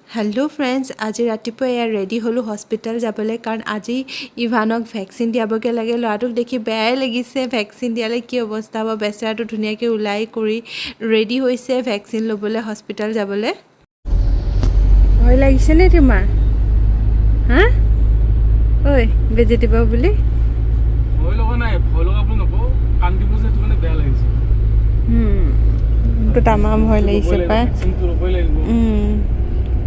Hello friends आज रातिपुवा यार ready hello hospital जाबले कारण आज इभानक भैक्सिन दियाबगे लागे लड़ाटोक देखि बेयाई लागिसे भैक्सिन दियाले कि अवस्था हबो बेचाराटो धुनियाके उलाई करि रेडी होइसे भैक्सिन लबले हस्पिटल जाबले भय लागिसे ने तुमार हां ओय बेजे दिबा बुली भय लगা নাই ভয় লগাব নকো কান্দিব যে তুমি বেয়া লাগিছে তো তামাম ভয় লাগিছে পায় কিন্তু ভয় লাগিব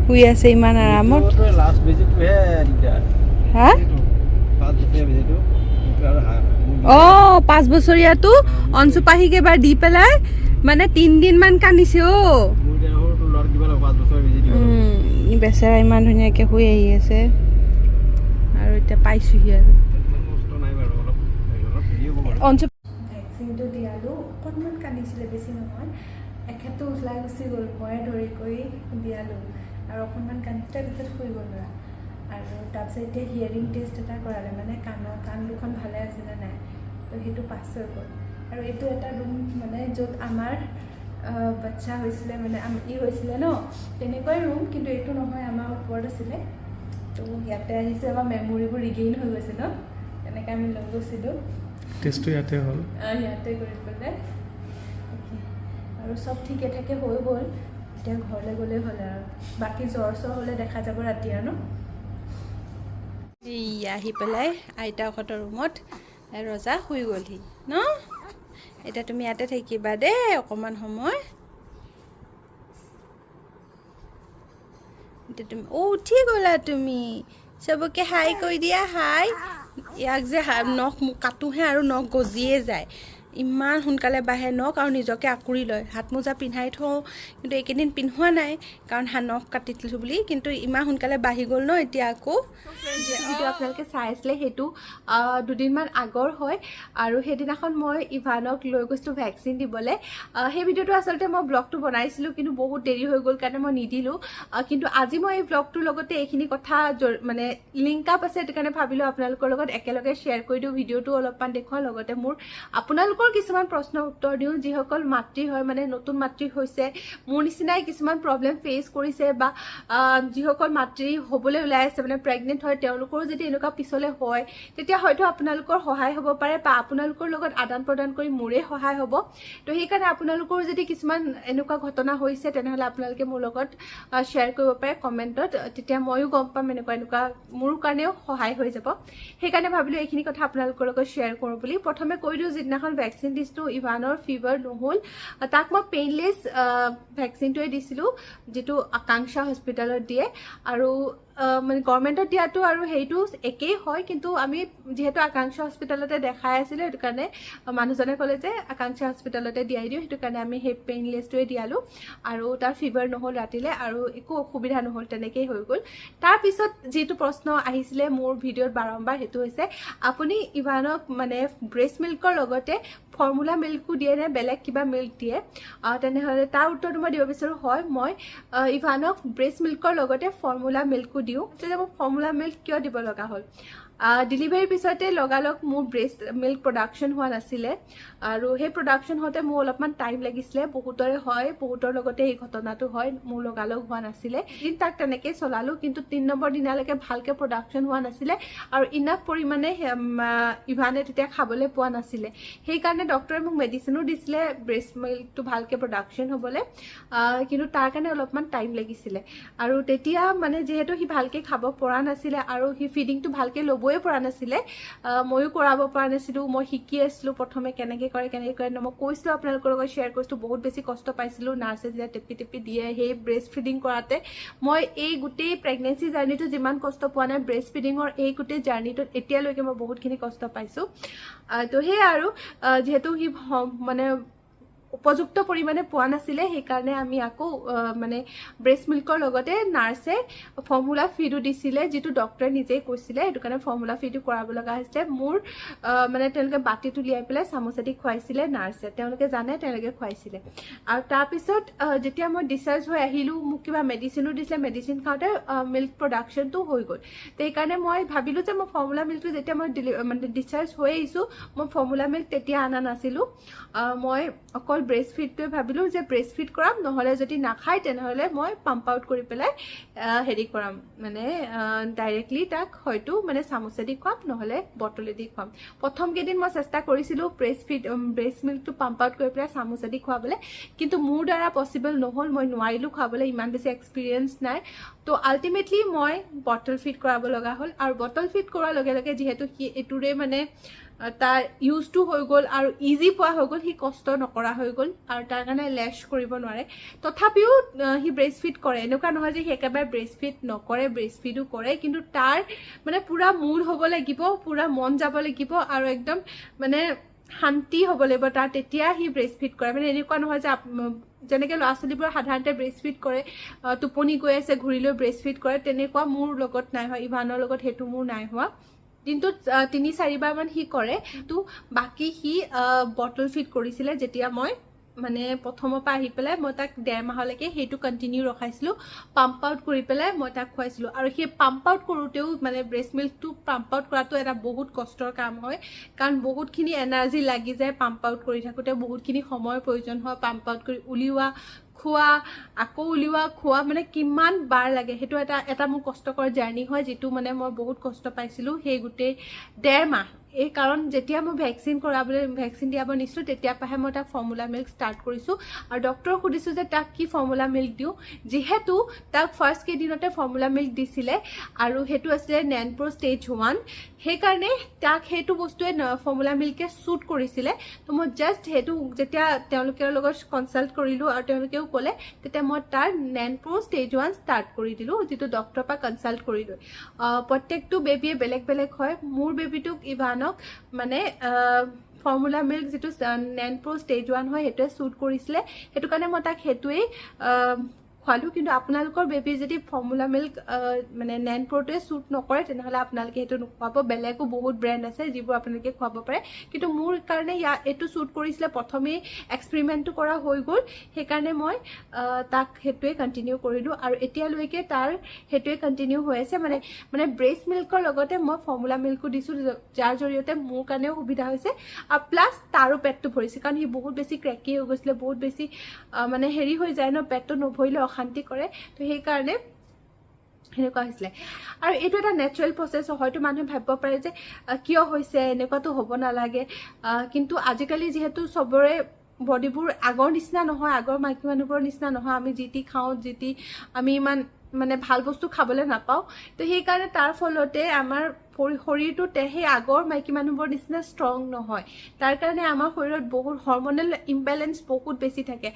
हुई আছে ইমান আরামত লাস্ট ভিজিট হে দিগদার হ্যাঁ 5 বছৰীয়া ভিজিটটো ও 5 বছৰীয়াটো অনসু পাহিকে বাৰ দি পেলাই মানে 3 দিন মান কানিছে ও মোৰ দেহৰটো লৰ দিবা 5 বছৰ ভিজিট ই বেচাৰা ইমান ধুনিয়াকে হৈ আহি আছে আৰু এটা পাইছোহি আৰু কষ্ট নাই বাৰু অলপ ভিডিও হ'ব অনসু ভ্যাকসিনটো দিয়ালো অকনমান কানিছিলে বেছি নহয় এখেতো উলাই গুচি গ'ল মই ধৰি কৰি দিয়ালো আৰু অকনমান কানিতে পিছত হৈ গ'ল আৰু তাৰপিছত এতিয়া হিয়াৰিং টেষ্ট এটা কৰালে মানে কাণ দুখন ভালে আছে না নাই তো সেইটো পাছ হৈ গ'ল আৰু এইটো এটা ৰুম মানে য'ত আমাৰ বাচ্চা হৈছিলে মানে ই হৈছিলে ন তেনেকৈ ৰুম কিন্তু এইটো নহয় আমাৰ ওপৰত আছিলে তো ইয়াতে আহিছে আমাৰ মেমৰিবোৰ ৰিগেইন হৈ গৈছে ন তেনেকৈ আমি লৈ গৈছিলোঁ টেষ্টটো ইয়াতে হ'ল ইয়াতে কৰি পেলাই আৰু সব ঠিকে থাকে হৈ গ'ল এতিয়া ঘৰলৈ গ'লে হ'ল আৰু বাকি জ্বৰ হ'লে দেখা যাব ৰাতি আৰু ন এই আহি পেলাই আইতাহঁতৰ ৰুমত ৰজা শুই গ'লহি ন এতিয়া তুমি ইয়াতে থাকিবা দে অকমান সময় এতিয়া তুমি উঠি গ'লা তুমি সবকে হাই কৈ দিয়া হাই ইয়াক যে নখ কাটোহে আৰু নখ গজিয়ে যায় ইমান সোনকালে বাহে নখ আৰু নিজকে আকুৰি লয় হাত মোজা পিন্ধাই থওঁ কিন্তু এইকেইদিন পিন্ধোৱা নাই কাৰণ নখ কাটিছিলোঁ বুলি কিন্তু ইমান সোনকালে বাঢ়ি গ'ল ন এতিয়া আকৌ যিটো আপোনালোকে চাই আছিলে সেইটো দুদিনমান আগৰ হয় আৰু সেইদিনাখন মই ইভানক লৈ গৈছিলোঁ ভ্যাকচিন দিবলৈ সেই ভিডিঅ'টো আচলতে মই ব্লগটো বনাইছিলোঁ কিন্তু বহুত দেৰি হৈ গ'ল কাৰণে মই নিদিলোঁ কিন্তু আজি মই এই ব্লগটোৰ লগতে এইখিনি কথা মানে লিংক আপ আছে সেইটো কাৰণে ভাবিলোঁ আপোনালোকৰ লগত একেলগে শ্বেয়াৰ কৰি দিওঁ ভিডিঅ'টো অলপমান দেখুৱাৰ লগতে মোৰ আপোনালোকৰ কিছুমান প্ৰশ্ন উত্তৰ দিওঁ যিসকল মাতৃ হয় মানে নতুন মাতৃ হৈছে মোৰ নিচিনাই কিছুমান প্ৰব্লেম ফেচ কৰিছে বা যিসকল মাতৃ হ'বলৈ ওলাই আছে মানে প্ৰেগনেন্ট হয় তেওঁলোকৰ যদি এনেকুৱা পিছলে হয় তেতিয়া হয়তো আপোনালোকৰ সহায় হ'ব পাৰে বা আপোনালোকৰ লগত আদান প্ৰদান কৰি মোৰে সহায় হ'ব তো সেইকাৰণে আপোনালোকৰ যদি কিছুমান এনেকুৱা ঘটনা হৈছে তেনেহলে আপোনালোকে মোৰ লগত শ্বেয়াৰ কৰিব পাৰে কমেন্টত তেতিয়া ময়ো গম পাম এনেকুৱা মোৰ কাৰণেও সহায় হৈ যাব সেইকাৰণে ভাবিলোঁ এইখিনি কথা আপোনালোকৰ লগত শ্বেয়াৰ কৰোঁ বুলি প্ৰথমে কৈ দিওঁ যিদিনাখন ভ্যাকচিন দিছিলোঁ ইভানৰ ফিভাৰ নহ'ল তাক মই পেইনলেছ ভ্যাকচিনটোৱে দিছিলোঁ যিটো আকাংক্ষা হস্পিটেলত দিয়ে আৰু মানে গভৰ্ণমেণ্টত দিয়াটো আৰু সেইটো একেই হয় কিন্তু আমি যিহেতু আকাংক্ষা হস্পিটেলতে দেখাই আছিলোঁ সেইটো কাৰণে মানুহজনে ক'লে যে আকাংক্ষা হস্পিটেলতে দিয়াই দিওঁ সেইটো কাৰণে আমি সেই পেইনলেছটোৱে দিয়ালোঁ আৰু তাৰ ফিভাৰ নহ'ল ৰাতিলৈ আৰু একো অসুবিধা নহ'ল তেনেকেই হৈ গ'ল তাৰপিছত যিটো প্ৰশ্ন আহিছিলে মোৰ ভিডিঅ'ত বাৰম্বাৰ সেইটো হৈছে আপুনি ইভানক মানে ব্ৰেষ্ট মিল্কৰ লগতে ফৰ্মুলা মিল্কো দিয়ে নে বেলেগ কিবা মিল্ক দিয়ে তেনেহ'লে তাৰ উত্তৰটো মই দিব বিচাৰোঁ হয় মই ইভানক ব্ৰেষ্ট মিল্কৰ লগতে ফৰ্মুলা মিল্কো দিওঁ তেতিয়া মই ফৰ্মুলা মিল্ক কিয় দিব লগা হ'ল ডেলিভাৰীৰ পিছতে লগালগ মোৰ ব্ৰেষ্ট মিল্ক প্ৰডাকশ্যন হোৱা নাছিলে আৰু সেই প্ৰডাকশ্যন হওঁতে মোৰ অলপমান টাইম লাগিছিলে বহুতৰে হয় বহুতৰ লগতে এই ঘটনাটো হয় মোৰ লগালগ হোৱা নাছিলে দিন তাক তেনেকৈ চলালোঁ কিন্তু 3 নম্বৰ দিনালৈকে ভালকৈ প্ৰডাকশ্যন হোৱা নাছিলে আৰু ইনাফ পৰিমাণে ইভানে তেতিয়া খাবলৈ পোৱা নাছিলে সেইকাৰণে ডক্টৰে মোক মেডিচিনো দিছিলে ব্ৰেষ্ট মিল্কটো ভালকৈ প্ৰডাকশ্যন হ'বলৈ কিন্তু তাৰ কাৰণে অলপমান টাইম লাগিছিলে আৰু তেতিয়া মানে যিহেতু সি ভালকৈ খাব পৰা নাছিলে আৰু সি ফিডিংটো ভালকৈ ল'বই পৰা নাছিলে ময়ো কৰাব পৰা নাছিলোঁ মই শিকি আছিলোঁ প্ৰথমে কেনেকৈ কৰে মই কৈছিলোঁ আপোনালোকৰ লগত শ্বেয়াৰ কৰিছিলোঁ বহুত বেছি কষ্ট পাইছিলোঁ নাৰ্ছে যেতিয়া টেপি দিয়ে সেই ব্ৰেষ্ট ফিডিং কৰাতে মই এই গোটেই প্ৰেগনেঞ্চি জাৰ্ণিটো যিমান কষ্ট পোৱা নাই ব্ৰেষ্ট ফিডিঙৰ এই গোটেই জাৰ্ণিটোত এতিয়ালৈকে মই বহুতখিনি কষ্ট পাইছোঁ তো সেয়া আৰু যিহেতু সি মানে উপযুক্ত পৰিমাণে পোৱা নাছিলে সেইকাৰণে আমি আকৌ মানে ব্ৰেষ্ট মিল্কৰ লগতে নাৰ্ছে ফৰ্মুলা ফিডো দিছিলে যিটো ডক্টৰে নিজেই কৈছিলে সেইটো কাৰণে ফৰ্মুলা ফিডো কৰাব লগা হৈছিলে মোৰ মানে তেওঁলোকে বাতিটো উলিয়াই পেলাই চামুচেদি খুৱাইছিলে নাৰ্ছে তেওঁলোকে জানে তেওঁলোকে খুৱাইছিলে আৰু তাৰপিছত যেতিয়া মই ডিচাৰ্জ হৈ আহিলোঁ মোক কিবা মেডিচিনো দিছিলে মেডিচিন খাওঁতে মিল্ক প্ৰডাকশ্যনটো হৈ গ'ল সেইকাৰণে মই ভাবিলোঁ যে মই ফৰ্মুলা মিল্কটো যেতিয়া মই মানে ডিচাৰ্জ হৈ আহিছোঁ মই ফৰ্মুলা মিল্ক তেতিয়া অনা নাছিলোঁ মই অকল ব্ৰেষ্ট ফিডটোৱে ভাবিলোঁ যে ব্ৰেষ্ট ফিড কৰাম, নহ'লে যদি নাখায় তেনেহ'লে মই পাম্প আউট কৰি পেলাই হেৰি কৰাম, মানে ডাইৰেক্টলি তাক হয়তো মানে চামুচেদি খুৱাম, নহ'লে বটলেদি খুৱাম। প্ৰথম কেইদিন মই চেষ্টা কৰিছিলোঁ ব্ৰেষ্ট মিল্কটো পাম্প আউট কৰি পেলাই চামুচেদি খুৱাবলৈ, কিন্তু মোৰ দ্বাৰা পচিবল নহ'ল, মই নোৱাৰিলোঁ খুৱাবলৈ, ইমান বেছি এক্সপিৰিয়েঞ্চ নাই। তো আল্টিমেটলি মই বটল ফিড কৰাব লগা হ'ল। আৰু বটল ফিড কৰাৰ লগে লগে যিহেতু সি এইটোৰে মানে তাৰ ইউজটো হৈ গ'ল আৰু ইজি পোৱা হৈ গ'ল, সি কষ্ট নকৰা হৈ গ'ল আৰু তাৰ কাৰণে লেছ কৰিব নোৱাৰে। তথাপিও সি ব্ৰেষ্ট ফিড কৰে, এনেকুৱা নহয় যে সি একেবাৰে ব্ৰেষ্ট ফিড নকৰে, ব্ৰেষ্ট ফিডো কৰে, কিন্তু তাৰ মানে পূৰা মুড হ'ব লাগিব, পূৰা মন যাব লাগিব আৰু একদম মানে শান্তি হ'ব লাগিব তাৰ, তেতিয়া সি ব্ৰেষ্ট ফিড কৰে। মানে এনেকুৱা নহয় যে যেনেকৈ ল'ৰা ছোৱালীবোৰে সাধাৰণতে ব্ৰেষ্ট ফিড কৰে, টোপনি গৈ আছে ঘূৰি লৈ ব্ৰেষ্ট ফিড কৰে, তেনেকুৱা মোৰ লগত নাই হোৱা, ইভানৰ লগত সেইটো মোৰ নাই হোৱা। দিনটোত 3-4 বাৰমান সি কৰে, কিন্তু বাকী সি বটল ফিড কৰিছিলে যেতিয়া মই মানে প্ৰথমৰ পৰা আহি পেলাই মই তাক 1.5 মাহলৈকে সেইটো কণ্টিনিউ ৰখাইছিলোঁ, পাম্প আউট কৰি পেলাই মই তাক খুৱাইছিলোঁ। আৰু সেই পাম্প আউট কৰোঁতেও মানে ব্ৰেষ্ট মিল্কটো পাম্প আউট কৰাটো এটা বহুত কষ্টৰ কাম হয়, কাৰণ বহুতখিনি এনাৰ্জি লাগি যায় পাম্প আউট কৰি থাকোঁতে, বহুতখিনি সময়ৰ প্ৰয়োজন হয় পাম্প আউট কৰি উলিওৱা, খোৱা, আকৌ উলিওৱা, খোৱা, মানে কিমান বাৰ লাগে, সেইটো এটা মোৰ কষ্টকৰ জাৰ্ণি হয়, যিটো মানে মই বহুত কষ্ট পাইছিলোঁ সেই গোটেই 1.5 মাহ। এই কাৰণ যেতিয়া মই ভেকচিন দিয়াব নিছিলোঁ তেতিয়াৰ পৰাহে মই তাক ফৰ্মুলা মিল্ক ষ্টাৰ্ট কৰিছোঁ। আৰু ডক্টৰক সুধিছোঁ যে তাক কি ফৰ্মুলা মিল্ক দিওঁ, যিহেতু তাক ফাৰ্ষ্ট কেইদিনতে ফৰ্মুলা মিল্ক দিছিলে আৰু সেইটো আছিলে নেনপ্ৰ' ষ্টেজ 1, সেইকাৰণে তাক সেইটো বস্তুৱে ফৰ্মুলা মিল্কে শ্বুট কৰিছিলে। তো মই জাষ্ট সেইটো যেতিয়া তেওঁলোকৰ লগত কনচাল্ট কৰিলোঁ আৰু তেওঁলোকেও ক'লে, তেতিয়া মই তাৰ নেনপ্ৰ' ষ্টেজ 1 ষ্টাৰ্ট কৰি দিলোঁ, যিটো ডক্টৰৰ পৰা কনচাল্ট কৰি লৈ। প্ৰত্যেকটো বেবীয়ে বেলেগ বেলেগ হয়, মোৰ বেবীটোক ইভানক মানে ফৰ্মুলা মিল্ক যিটো নেনপ্ৰ' ষ্টেজ 1 হয় সেইটোৱে শ্বুট কৰিছিলে, সেইটো কাৰণে মই তাক সেইটোৱেই খোৱালোঁ। কিন্তু আপোনালোকৰ বেবী যদি ফৰ্মুলা মিল্ক মানে নেনপ্ৰ'টোৱে শ্বুট নকৰে তেনেহ'লে আপোনালোকে সেইটো নোখোৱাব। বেলেগো বহুত ব্ৰেণ্ড আছে যিবোৰ আপোনালোকে খুৱাব পাৰে, কিন্তু মোৰ কাৰণে এইটো শ্বুট কৰিছিলে, প্ৰথমেই এক্সপেৰিমেণ্টটো কৰা হৈ গ'ল, সেইকাৰণে মই তাক সেইটোৱে কণ্টিনিউ কৰিলোঁ আৰু এতিয়ালৈকে তাৰ সেইটোৱে কণ্টিনিউ হৈ আছে। মানে ব্ৰেষ্ট মিল্কৰ লগতে মই ফৰ্মুলা মিল্কো দিছোঁ, যাৰ জৰিয়তে মোৰ কাৰণেও সুবিধা হৈছে আৰু প্লাছ তাৰো পেটটো ভৰিছে, কাৰণ সি বহুত বেছি ক্ৰেকি হৈ গৈছিলে, বহুত বেছি মানে হেৰি হৈ যায় ন, পেটটো নভৰিলে অশান্তি কৰে, তো সেইকাৰণে সেনেকুৱা হৈছিলে। আৰু এইটো এটা নেচাৰেল প্ৰচেছ, হয়তো মানুহে ভাবিব পাৰে যে কিয় হৈছে, এনেকুৱাতো হ'ব নালাগে, কিন্তু আজিকালি যিহেতু চবৰে বডিবোৰ আগৰ নিচিনা নহয়, আগৰ মাইকী মানুহবোৰৰ নিচিনা নহয়, আমি যি টি খাওঁ, আমি ইমান মানে ভাল বস্তু খাবলৈ নাপাওঁ, তো সেইকাৰণে তাৰ ফলতে আমাৰ শৰীৰটোতে সেই আগৰ মাইকী মানুহবোৰৰ নিচিনা ষ্ট্ৰং নহয়, তাৰ কাৰণে আমাৰ শৰীৰত বহুত হৰমনেল ইম্বেলেঞ্চ বহুত বেছি থাকে।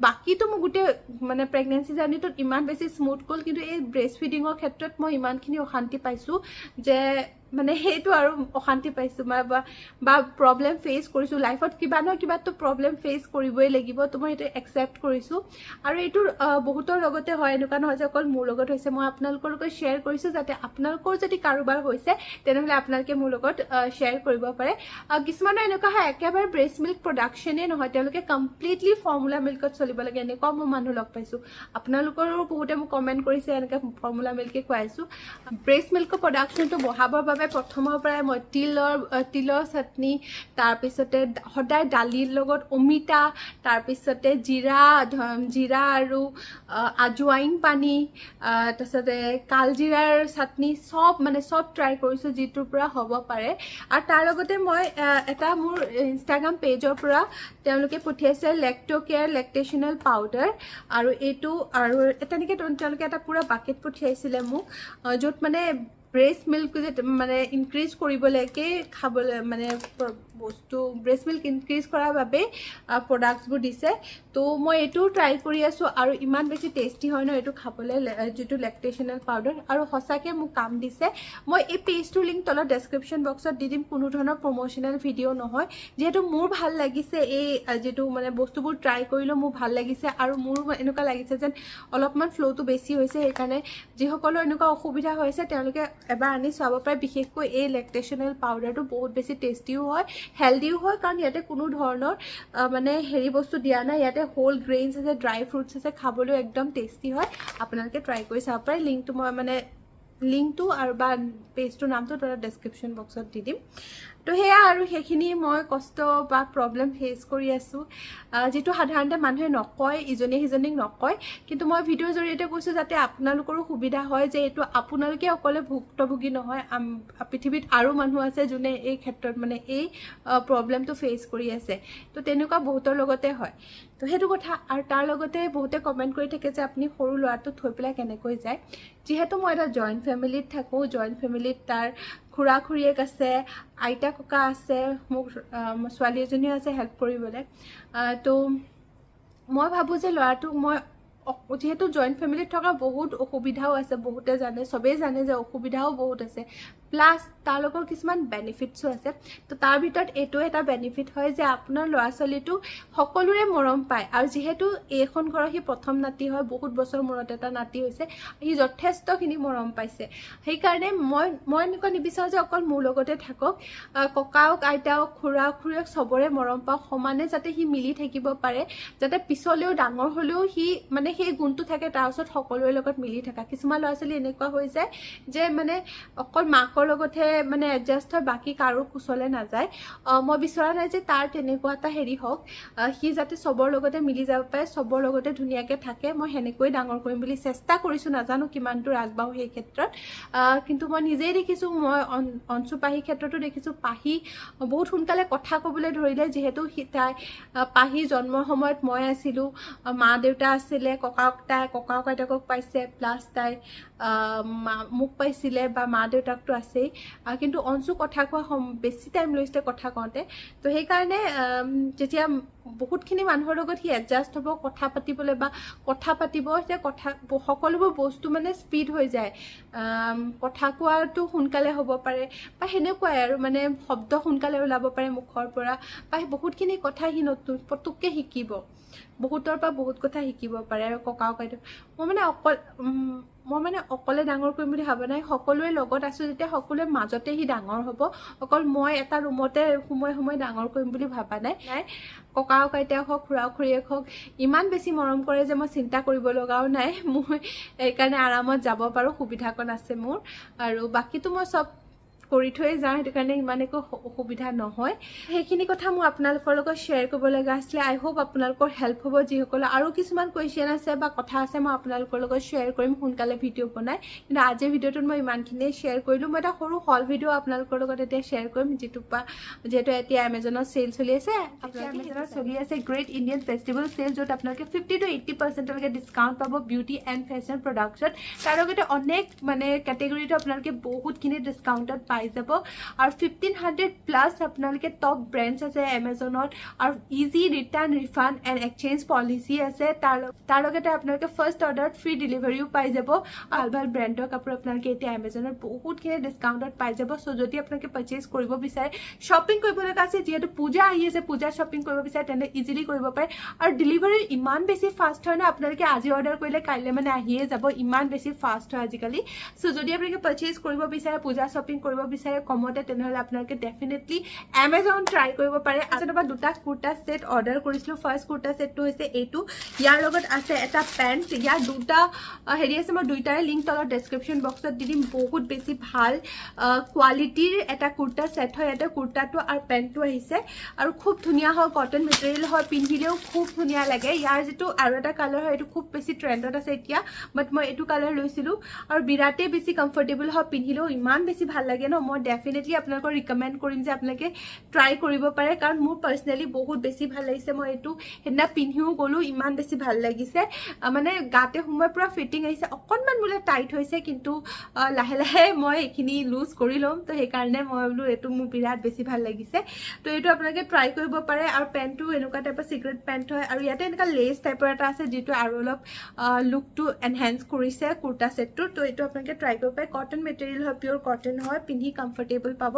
বাকীটো মোৰ গোটেই মানে প্ৰেগনেঞ্চি জাৰ্ণিটোত ইমান বেছি স্মুথ গ'ল, কিন্তু এই ব্ৰেষ্ট ফিডিঙৰ ক্ষেত্ৰত মই ইমানখিনি অশান্তি পাইছোঁ যে মানে সেইটো আৰু অশান্তি পাইছোঁ বা প্ৰব্লেম ফেচ কৰিছোঁ লাইফত, কিবা নহয় কিবাটো প্ৰব্লেম ফেচ কৰিবই লাগিব, তো মই সেইটো একচেপ্ট কৰিছোঁ। আৰু এইটো বহুতৰ লগতে হয়, এনেকুৱা নহয় যে অকল মোৰ লগত হৈছে, মই আপোনালোকৰ লগত শ্বেয়াৰ কৰিছোঁ যাতে আপোনালোকৰ যদি কাৰোবাৰ হৈছে তেনেহ'লে আপোনালোকে মোৰ লগত শ্বেয়াৰ কৰিব পাৰে। কিছুমানৰ এনেকুৱা হয় একেবাৰে ব্ৰেষ্ট মিল্ক প্ৰডাকশ্যনেই নহয়, তেওঁলোকে কমপ্লিটলি ফৰ্মুলা মিল্কত চলিব লাগে, এনেকুৱা মই মানুহ লগ পাইছোঁ। আপোনালোকৰো বহুতে মোক কমেণ্ট কৰিছে এনেকৈ ফৰ্মুলা মিল্কে খুৱাইছোঁ। ব্ৰেষ্ট মিল্কৰ প্ৰডাকশ্যনটো বঢ়াবৰ বাবে প্ৰথমৰ পৰাই মই তিলৰ চাটনি, তাৰপিছতে সদায় দালিৰ লগত অমিতা, তাৰপিছতে জিৰা আৰু আজৱাইন পানী, তাৰপিছতে কালজিৰাৰ চাটনি, চব ট্ৰাই কৰিছোঁ যিটোৰ পৰা হ'ব পাৰে। আৰু তাৰ লগতে মই এটা মোৰ ইনষ্টাগ্ৰাম পেজৰ পৰা তেওঁলোকে পঠিয়াইছে লেক্টোকেয়াৰ লেক্টেশ্যনেল পাউডাৰ, আৰু এইটো আৰু তেনেকৈ তেওঁলোকে এটা পূৰা বাকেট পঠিয়াইছিলে মোক, য'ত মানে ব্ৰেষ্ট মিল্ক যে মানে ইনক্ৰিজ কৰিবলৈকে খাবলৈ মানে বস্তু ব্ৰেষ্ট মিল্ক ইনক্ৰিজ কৰাৰ বাবে প্ৰডাক্টছবোৰ দিছে। তো মই এইটোও ট্ৰাই কৰি আছোঁ আৰু ইমান বেছি টেষ্টি হয় ন এইটো খাবলৈ, যিটো লেক্টেশ্যনেল পাউডাৰ, আৰু সঁচাকৈ মোক কাম দিছে। মই এই পেজটোৰ লিংক তলত ডেছক্ৰিপশ্যন বক্সত দি দিম, কোনো ধৰণৰ প্ৰমোচনেল ভিডিঅ' নহয়, যিহেতু মোৰ ভাল লাগিছে এই যিটো মানে বস্তুবোৰ ট্ৰাই কৰিলোঁ মোৰ ভাল লাগিছে, আৰু মোৰো এনেকুৱা লাগিছে যেন অলপমান ফ্ল'টো বেছি হৈছে, সেইকাৰণে যিসকলৰ এনেকুৱা অসুবিধা হৈছে তেওঁলোকে এবাৰ আনি চাব পাৰে। বিশেষকৈ এই লেক্টেশ্যনেল পাউডাৰটো বহুত বেছি টেষ্টিও হয়, হেল্ডিও হয়, কাৰণ ইয়াতে কোনো ধৰণৰ মানে হেৰি বস্তু দিয়া নাই, ইয়াতে হোল গ্ৰেইনছ আছে, ড্ৰাই ফ্ৰুটছ আছে, খাবলৈও একদম টেষ্টি হয়। আপোনালোকে ট্ৰাই কৰি চাব পাৰে, লিংকটো আৰু বা পেজটোৰ নামটো তলত ডেছক্ৰিপশ্যন বক্সত দি দিম। তো সেয়া আৰু সেইখিনি মই কষ্ট বা প্ৰব্লেম ফেচ কৰি আছোঁ, যিটো সাধাৰণতে মানুহে নকয়, ইজনীয়ে সিজনীক নকয়, কিন্তু মই ভিডিঅ'ৰ জৰিয়তে কৈছোঁ যাতে আপোনালোকৰো সুবিধা হয় যে এইটো আপোনালোকে অকলে ভুক্তভোগী নহয়, পৃথিৱীত আৰু মানুহ আছে যোনে এই ক্ষেত্ৰত মানে এই প্ৰব্লেমটো ফেচ কৰি আছে। তো তেনেকুৱা বহুতৰ লগতে হয়। তো সেইটো কথা। আৰু তাৰ লগতে বহুতে কমেণ্ট কৰি থাকে যে আপুনি সৰু ল'ৰাটো থৈ পেলাই কেনেকৈ যায়। যিহেতু মই এটা জইণ্ট ফেমিলিত থাকোঁ, জইণ্ট ফেমিলিত তাৰ খুৰা খুৰীয়েক আছে, আইতা ককা আছে, মোক ছোৱালী এজনীও আছে হেল্প কৰিবলৈ। তো মই ভাবোঁ যে ল'ৰাটোক মই যিহেতু জইণ্ট ফেমিলিত থকা বহুত অসুবিধাও আছে, বহুতে জানে, চবেই জানে যে অসুবিধাও বহুত আছে, প্লাছ তাৰ লগৰ কিছুমান বেনিফিটছো আছে। তো তাৰ ভিতৰত এইটো এটা বেনিফিট হয় যে আপোনাৰ ল'ৰা ছোৱালীটো সকলোৰে মৰম পায়। আৰু যিহেতু এইখন ঘৰৰ সি প্ৰথম নাতি হয়, বহুত বছৰ মূৰত এটা নাতি হৈছে, সি যথেষ্টখিনি মৰম পাইছে। সেইকাৰণে মই এনেকুৱা নিবিচাৰোঁ যে অকল মোৰ লগতে থাকক, ককাওক আইতাওক খুৰা খুৰীয়েক চবৰে মৰম পাওক, সমানে যাতে সি মিলি থাকিব পাৰে, যাতে পিছলেও ডাঙৰ হ'লেও সি মানে সেই গুণটো থাকে তাৰ ওচৰত সকলোৰে লগত মিলি থকা। কিছুমান ল'ৰা ছোৱালী এনেকুৱা হৈ যায় যে মানে অকল মাকৰ লগতহে মানে এডজাষ্ট হয়, বাকী কাৰো কোচলে নাযায়। মই বিচৰা নাই যে তাৰ তেনেকুৱা এটা হেৰি হওক, সি যাতে চবৰ লগতে মিলি যাব পাৰে, চবৰ লগতে ধুনীয়াকৈ থাকে। মই সেনেকৈ ডাঙৰ কৰিম বুলি চেষ্টা কৰিছোঁ, নাজানো কিমান দূৰ আগবাঢ়ো সেই ক্ষেত্ৰত। কিন্তু মই নিজেই দেখিছোঁ, মই অঞ্চু পাহিৰ ক্ষেত্ৰতো দেখিছোঁ, পাহি বহুত সোনকালে কথা ক'বলৈ ধৰিলে। যিহেতু পাহি জন্মৰ সময়ত মই আছিলোঁ, মা দেউতা আছিলে, ককাক আইতাকক পাইছে, প্লাছ তাই মোক পাইছিলে বা মা দেউতাকতো আছেই, কিন্তু অঞ্চু কথা কোৱা বেছি টাইম লৈছিলে কথা কওঁতে। তো সেইকাৰণে যেতিয়া বহুতখিনি মানুহৰ লগত সি এডজাষ্ট হ'ব, কথা পাতিবলৈ বা কথা পাতিব, তেতিয়া সকলোবোৰ বস্তু মানে স্পীড হৈ যায়, কথা কোৱাটো সোনকালে হ'ব পাৰে বা সেনেকুৱাই আৰু মানে শব্দ সোনকালে ওলাব পাৰে মুখৰ পৰা, বা বহুতখিনি কথা সি পটুককৈ শিকিব, বহুতৰ পৰা বহুত কথা শিকিব পাৰে। আৰু ককাওক আইতাক মই মানে অকলে ডাঙৰ কৰিম বুলি ভাবা নাই, সকলোৰে লগত আছোঁ যেতিয়া সকলোৰে মাজতে সি ডাঙৰ হ'ব। অকল মই এটা ৰুমতে সোমাই ডাঙৰ কৰিম বুলি ভাবা নাই। ককাওক আইতাক হওক, খুৰা খুৰীয়েক হওক ইমান বেছি মৰম কৰে যে মই চিন্তা কৰিব লগাও নাই। মই সেইকাৰণে আৰামত যাব পাৰোঁ, সুবিধাকণ আছে মোৰ। আৰু বাকীটো মই চব কৰি থৈ যাওঁ, সেইটো কাৰণে ইমান একো অসুবিধা নহয়। সেইখিনি কথা মই আপোনালোকৰ লগত শ্বেয়াৰ কৰিব লগা আছিলে। আই হোপ আপোনালোকৰ হেল্প হ'ব। যিসকলৰ আৰু কিছুমান কুৱেশ্যন আছে বা কথা আছে, মই আপোনালোকৰ লগত শ্বেয়াৰ কৰিম সোনকালে ভিডিঅ' বনাই। কিন্তু আজিৰ ভিডিঅ'টোত মই ইমানখিনিয়ে শ্বেয়াৰ কৰিলোঁ। মই এটা সৰু হল ভিডিঅ' আপোনালোকৰ লগত এতিয়া শ্বেয়াৰ কৰিম, যিহেতু এতিয়া এমেজনত চেল চলি আছে। এমেজনত চলি আছে গ্ৰেট ইণ্ডিয়ান ফেষ্টিভেল চেল, য'ত আপোনালোকে 50 to 80% ডিছকাউণ্ট পাব বিউটি এণ্ড ফেশ্বন প্ৰডাক্টছত। তাৰ লগতে অনেক মানে কেটেগৰীটো আপোনালোকে বহুতখিনি ডিছকাউণ্টত পাই যাব। আৰু 1500+ আপোনালোকে টপ ব্ৰেণ্ডছ আছে এমেজনত, আৰু easy return refund and exchange policy আছে। তাৰ লগতে আপোনালোকে ফাৰ্ষ্ট অৰ্ডাৰত ফ্ৰী ডেলিভাৰীও পাই যাব। ভাল ব্ৰেণ্ডৰ কাপোৰ আপোনালোকে এতিয়া এমেজনত বহুতখিনি ডিছকাউণ্টত পাই যাব। চ' যদি আপোনালোকে পাৰ্চেজ কৰিব বিচাৰে, শ্বপিং কৰিব লগা আছে, যিহেতু পূজা আহি আছে, পূজা শ্বপিং কৰিব বিচাৰে, তেন্তে ইজিলি কৰিব পাৰে। আৰু ডেলিভাৰী ইমান বেছি ফাষ্ট হয় ন, আপোনালোকে আজি অৰ্ডাৰ কৰিলে কাইলৈ মানে আহিয়ে যাব, ইমান বেছি ফাষ্ট হয় আজিকালি। চ' যদি আপোনালোকে পাৰ্চেজ কৰিব বিচাৰে, পূজা শ্বপিং কৰিব বিচাৰে কমতে, তেনেহ'লে আপোনালোকে ডেফিনেটলি এমেজন ট্ৰাই কৰিব পাৰে। আজিৰপৰা দুটা কুৰ্তা ছেট অৰ্ডাৰ কৰিছিলোঁ। ফাৰ্ষ্ট কুৰ্তা ছেটটো হৈছে এইটো, ইয়াৰ লগত আছে এটা পেণ্ট। ইয়াৰ দুটা হেৰি আছে, মই দুইটাৰে লিংক তলত ডেছক্ৰিপশ্যন বক্সত দি দিম। বহুত বেছি ভাল কোৱালিটিৰ এটা কুৰ্তা ছেট হয়। ইয়াতে কুৰ্তাটো আৰু পেণ্টটো আহিছে, আৰু খুব ধুনীয়া হয়, কটন মেটেৰিয়েল হয়, পিন্ধিলেও খুব ধুনীয়া লাগে। ইয়াৰ যিটো আৰু এটা কালাৰ হয়, এইটো খুব বেছি ট্ৰেণ্ডত আছে এতিয়া, বাট মই এইটো কালাৰ লৈছিলোঁ, আৰু বিৰাটেই বেছি কমফৰ্টেবল হয়, পিন্ধিলেও ইমান বেছি ভাল লাগে ন। মই ডেফিনেটলি আপোনালোকক ৰিকমেণ্ড কৰিম যে আপোনালোকে ট্ৰাই কৰিব পাৰে, কাৰণ মোৰ পাৰ্চনেলি বহুত বেছি ভাল লাগিছে। মই এইটো সেইদিনা পিন্ধিও গ'লোঁ, ইমান বেছি ভাল লাগিছে, মানে গাতে সোমাই পূৰা ফিটিং আহিছে। অকণমান বোলে টাইট হৈছে, কিন্তু লাহে লাহে মই এইখিনি লুজ কৰি ল'ম। তো সেইকাৰণে মই বোলো এইটো মোৰ বিৰাট বেছি ভাল লাগিছে। তো এইটো আপোনালোকে ট্ৰাই কৰিব পাৰে। আৰু পেণ্টটো এনেকুৱা টাইপৰ চিক্ৰেট পেণ্ট হয়, আৰু ইয়াতে এনেকুৱা লেচ টাইপৰ এটা আছে, যিটো আৰু অলপ লুকটো এনহেঞ্চ কৰিছে কুৰ্তা ছেটটোৰ। তো এইটো আপোনালোকে ট্ৰাই কৰিব পাৰে। কটন মেটেৰিয়েল হয়, পিয়'ৰ কটন হয়, পিন্ধি কমফৰ্টেবল পাব।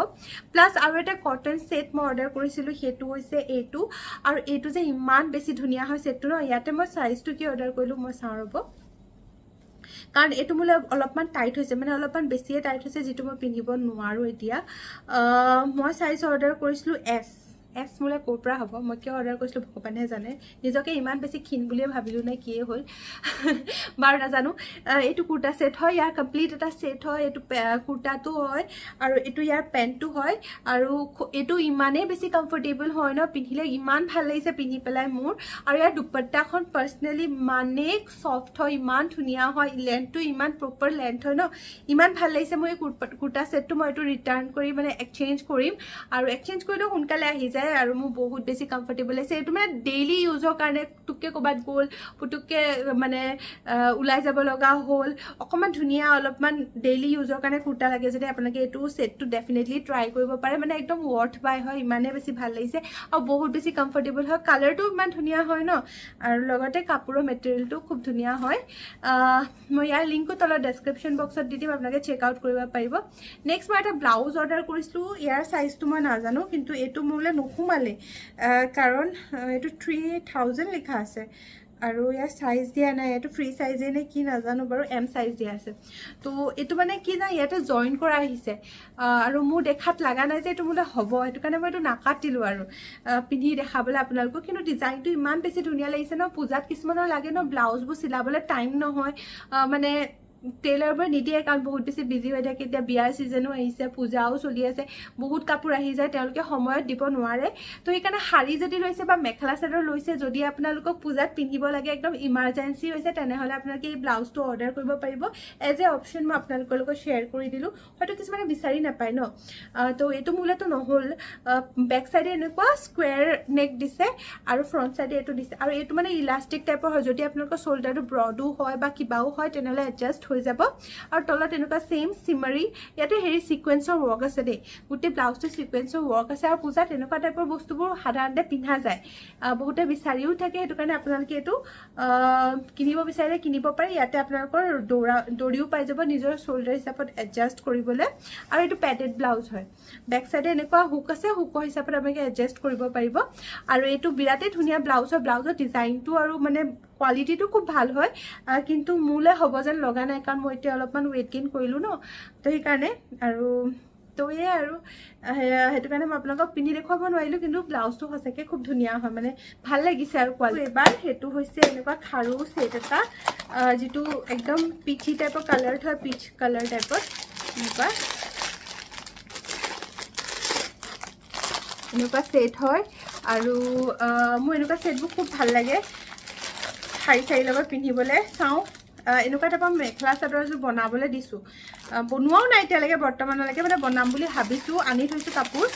প্লাছ আৰু এটা কটন ছেট মই অৰ্ডাৰ কৰিছিলোঁ, সেইটো হৈছে এইটো। আৰু এইটো যে ইমান বেছি ধুনীয়া হয় ছেটটো ন। ইয়াতে মই চাইজটো কি অৰ্ডাৰ কৰিলোঁ মই চাওঁ ৰ'ব, কাৰণ এইটো মোলৈ অলপমান টাইট হৈছে, মানে অলপমান বেছিয়ে টাইট হৈছে, যিটো মই পিন্ধিব নোৱাৰোঁ এতিয়া। মই চাইজ অৰ্ডাৰ কৰিছিলোঁ এছ মোলে ক'ৰ পৰা হ'ব মই কিয় অৰ্ডাৰ কৰিছিলোঁ ভগৱানেহে জানে নিজকে ইমান বেছি ক্ষীণ বুলিয়ে ভাবিলোঁ নে কিয়ে হ'ল বাৰু নাজানো এইটো কুৰ্তা ছেট হয় ইয়াৰ কমপ্লিট এটা ছেট হয় এইটো কুৰ্তাটো হয় আৰু এইটো ইয়াৰ পেণ্টটো হয় আৰু এইটো ইমানেই বেছি কমফৰ্টেবল হয় ন পিন্ধিলে ইমান ভাল লাগিছে পিন্ধি পেলাই মোৰ আৰু ইয়াৰ দুপট্টাখন পাৰ্চনেলি ইমানেই ছফ্ট হয় ইমান ধুনীয়া হয় লেন্থটো ইমান প্ৰপাৰ লেন্থ হয় ন ইমান ভাল লাগিছে মই এই কুৰ্তা ছেটটো মই এইটো ৰিটাৰ্ণ কৰি মানে এক্সচেঞ্জ কৰিম আৰু এক্সচেঞ্জ কৰিলেও সোনকালে আহি যায় আৰু মোৰ বহুত বেছি কমফৰ্টেবল লাগিছে এইটো মানে ডেইলি ইউজৰ কাৰণে পুতুককৈ ক'ৰবাত গ'ল পুতুককৈ মানে ওলাই যাব লগা হ'ল অকণমান ধুনীয়া অলপমান ডেইলি ইউজৰ কাৰণে কুৰ্তা লাগে যদি আপোনালোকে এইটো ছেটটো ডেফিনেটলি ট্ৰাই কৰিব পাৰে মানে একদম ৱৰ্থ বাই হয় ইমানেই বেছি ভাল লাগিছে আৰু বহুত বেছি কমফৰ্টেবল হয় কালাৰটো ইমান ধুনীয়া হয় ন আৰু লগতে কাপোৰৰ মেটেৰিয়েলটো খুব ধুনীয়া হয় মই ইয়াৰ লিংকটো তলত ডেছক্ৰিপশ্যন বক্সত দি দিম আপোনালোকে চেক আউট কৰিব পাৰিব নেক্সট মই এটা ব্লাউজ অৰ্ডাৰ কৰিছিলোঁ ইয়াৰ চাইজটো মই নাজানো কিন্তু এইটো মোলৈ নোসোমালে কাৰণ এইটো 3000 লিখা আছে আৰু ইয়াৰ চাইজ দিয়া নাই এইটো ফ্ৰী চাইজে নে কি নাজানো বাৰু এম চাইজ দিয়া আছে তো এইটো মানে কি না ইয়াতে জইন কৰা আহিছে আৰু মোৰ দেখাত লগা নাই যে এইটো মোলৈ হ'ব সেইটো কাৰণে মই এইটো নাকাটিলোঁ আৰু পিন্ধি দেখাবলৈ আপোনালোকক কিন্তু ডিজাইনটো ইমান বেছি ধুনীয়া লাগিছে ন পূজাত কিছুমানৰ লাগে ন ব্লাউজবোৰ চিলাবলৈ টাইম নহয় মানে টেইলাৰবোৰে নিদিয়ে কাৰণ বহুত বেছি বিজি হৈ থাকে এতিয়া বিয়াৰ ছিজনো আহিছে পূজাও চলি আছে বহুত কাপোৰ আহি যায় তেওঁলোকে সময়ত দিব নোৱাৰে তো সেইকাৰণে শাৰী যদি লৈছে বা মেখেলা চাদৰ লৈছে যদি আপোনালোকক পূজাত পিন্ধিব লাগে একদম ইমাৰ্জেঞ্চি হৈছে তেনেহ'লে আপোনালোকে এই ব্লাউজটো অৰ্ডাৰ কৰিব পাৰিব এজ এ অপশ্যন মই আপোনালোকৰ লগত শ্বেয়াৰ কৰি দিলোঁ হয়তো কিছুমানে বিচাৰি নাপায় ন তো এইটো মোলেতো নহ'ল বেক চাইডে এনেকুৱা স্কুৱেৰ নেক দিছে আৰু ফ্ৰণ্ট চাইডে এইটো দিছে আৰু এইটো মানে ইলাষ্টিক টাইপৰ হয় যদি আপোনালোকৰ শ্বল্ডাৰটো ব্ৰডো হয় বা কিবাও হয় তেনেহ'লে এডজাষ্ট হৈ যাব আৰু তলত এনেকুৱা সেম সিমাৰি ইয়াতে হেৰি সিকুৱেন্সৰ ৱৰ্ক আছে দেই গোটেই ব্লাউজটো সিকুৱেন্সৰ ৱৰ্ক আছে আৰু পূজাত এনেকুৱা টাইপৰ বস্তুবোৰ সাধাৰণতে পিন্ধা যায় বহুতে বিচাৰিও থাকে সেইটো কাৰণে আপোনালোকে এইটো কিনিব বিচাৰিলে কিনিব পাৰে ইয়াতে আপোনালোকৰ দৰিও পাই যাব নিজৰ শ্বল্ডাৰ হিচাপত এডজাষ্ট কৰিবলৈ আৰু এইটো পেডেড ব্লাউজ হয় বেক চাইডে এনেকুৱা হুক আছে হুকৰ হিচাপত আপোনালোকে এডজাষ্ট কৰিব পাৰিব আৰু এইটো বিৰাটেই ধুনীয়া ব্লাউজ হয় ব্লাউজৰ ডিজাইনটো আৰু মানে কোৱালিটিটো খুব ভাল হয় কিন্তু মোলৈ হ'ব যেন লগা নাই কাৰণ মই এতিয়া অলপমান ৱেইট গেইন কৰিলোঁ ন তো সেইকাৰণে আৰু তো এয়ে আৰু সেইটো কাৰণে মই আপোনালোকক পিন্ধি দেখুৱাব নোৱাৰিলোঁ কিন্তু ব্লাউজটো সঁচাকৈ খুব ধুনীয়া হয় মানে ভাল লাগিছে আৰু কোৱালিটি এবাৰ সেইটো হৈছে এনেকুৱা খাৰু ছেট এটা যিটো একদম পিচি টাইপৰ কালাৰ হয় পিচ কালাৰ টাইপৰ এনেকুৱা ছেট হয় আৰু মোৰ এনেকুৱা ছেটবোৰ খুব ভাল লাগে শাৰী চাৰী লগত পিন্ধিবলৈ চাওঁ এনেকুৱা টাইপৰ মেখেলা চাদৰ এযোৰ বনাবলৈ দিছোঁ বনোৱাও নাই এতিয়ালৈকে বৰ্তমানলৈকে মানে বনাম বুলি ভাবিছোঁ আনি থৈছোঁ কাপোৰ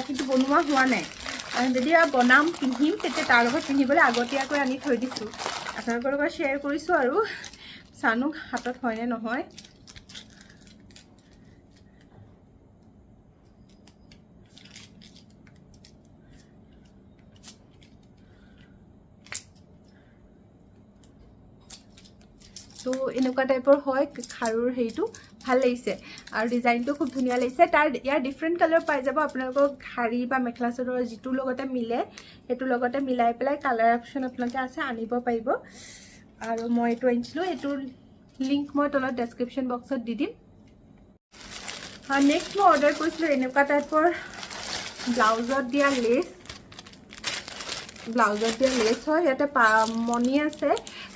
কিন্তু বনোৱা হোৱা নাই যেতিয়া বনাম পিন্ধিম তেতিয়া তাৰ লগত পিন্ধিবলৈ আগতীয়াকৈ আনি থৈ দিছোঁ আপোনালোকৰ লগত শ্বেয়াৰ কৰিছোঁ আৰু চানো হাতত হয়নে নহয় তো এনেকুৱা টাইপৰ হয় খাৰুৰ হেৰিটো ভাল লাগিছে আৰু ডিজাইনটো খুব ধুনীয়া লাগিছে তাৰ ইয়াৰ ডিফাৰেণ্ট কালাৰ পাই যাব আপোনালোকক শাৰী বা মেখেলা চাদৰ যিটোৰ লগতে মিলে সেইটোৰ লগতে মিলাই পেলাই কালাৰ অপশ্যন আপোনালোকে আছে আনিব পাৰিব আৰু মই এইটো আনিছিলোঁ এইটোৰ লিংক মই তলত ডেছক্ৰিপশ্যন বক্সত দি দিম নেক্সট মই অৰ্ডাৰ কৰিছিলোঁ এনেকুৱা টাইপৰ ব্লাউজত দিয়া লেছ হয় ইয়াতে মণি আছে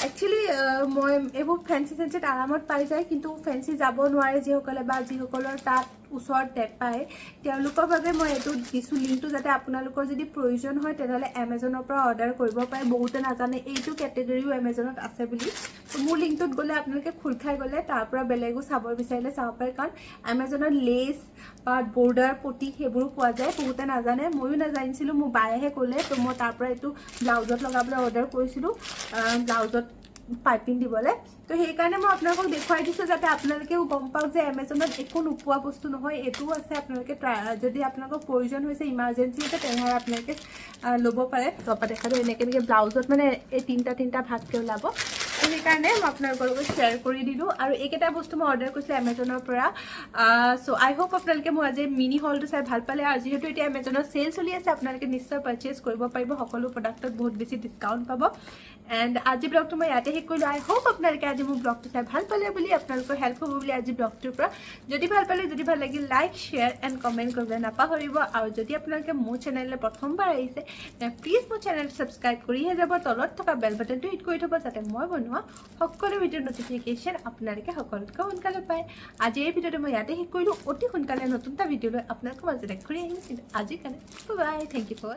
একচুৱেলি মই এইবোৰ ফেঞ্চি চেঞ্চিত আৰামত পাই যায় কিন্তু ফেঞ্চি যাব নোৱাৰে যিসকলে বা যিসকলৰ তাত ওচৰত নেপায় তেওঁলোকৰ বাবে মই এইটো দিছোঁ লিংকটো যাতে আপোনালোকৰ যদি প্ৰয়োজন হয় তেনেহ'লে এমেজনৰ পৰা অৰ্ডাৰ কৰিব পাৰে বহুতে নাজানে এইটো কেটেগৰীও এমেজনত আছে বুলি মোৰ লিংকটোত গ'লে আপোনালোকে খোল খাই গ'লে তাৰ পৰা বেলেগো চাব বিচাৰিলে চাব পাৰে কাৰণ এমেজনত লেছ বা বৰ্ডাৰ পটি সেইবোৰো পোৱা যায় বহুতে নাজানে ময়ো নাজানিছিলোঁ মোৰ বায়েহে ক'লে তো মই তাৰ পৰা এইটো ব্লাউজত লগাবলৈ অৰ্ডাৰ কৰিছিলোঁ ব্লাউজত পাইপিং দিবলৈ তো সেইকাৰণে মই আপোনালোকক দেখুৱাই দিছোঁ যাতে আপোনালোকেও গম পাওক যে এমেজনত একো নোপোৱা বস্তু নহয় এইটোও আছে আপোনালোকে যদি আপোনালোকৰ প্ৰয়োজন হৈছে ইমাৰ্জেঞ্চি আছে তেনেহ'লে আপোনালোকে ল'ব পাৰে তাৰপৰা দেখালোঁ এনেকৈ ব্লাউজত মানে এই তিনিটা ভাগকৈ ওলাব সেইকাৰণে মই আপোনালোকৰ লগত শ্বেয়াৰ কৰি দিলোঁ আৰু এইকেইটা বস্তু মই অৰ্ডাৰ কৰিছিলোঁ এমেজনৰ পৰা চ' আই হোপ আপোনালোকে মোৰ আজি মিনি হলটো চাই ভাল পালে আৰু যিহেতু এতিয়া এমেজনৰ চেল চলি আছে আপোনালোকে নিশ্চয় পাৰচেজ কৰিব পাৰিব সকলো প্ৰডাক্টত বহুত বেছি ডিছকাউণ্ট পাব এণ্ড আজি ব্লগটো মই ইয়াতে শেষ কৰিলোঁ আই হোপ আপোনালোকে আজি মোৰ ব্লগটো চাই ভাল পালে বুলি আপোনালোকৰ হেল্প হ'ব বুলি আজি ব্লগটোৰ পৰা যদি ভাল পালে যদি ভাল লাগিল লাইক শ্বেয়াৰ এণ্ড কমেণ্ট কৰিবলৈ নাপাহৰিব আৰু যদি আপোনালোকে মোৰ চেনেললৈ প্ৰথমবাৰ আহিছে প্লিজ মোৰ চেনেল ছাবস্ক্ৰাইব কৰিহে যাব তলত থকা বেল বাটনটো হিট কৰি থ'ব যাতে মই বনোৱা সকলো ভিডিঅ'ৰ নটিফিকেশ্যন আপোনালোকে সকলোতকৈ সোনকালে পায় আজি এই ভিডিঅ'টো মই ইয়াতে শেষ কৰিলোঁ অতি সোনকালে নতুন এটা ভিডিঅ' লৈ আপোনালোকৰ মাজলৈ ঘূৰি আহিম কিন্তু আজিৰ কাৰণে বাই থেংক ইউ ফৰ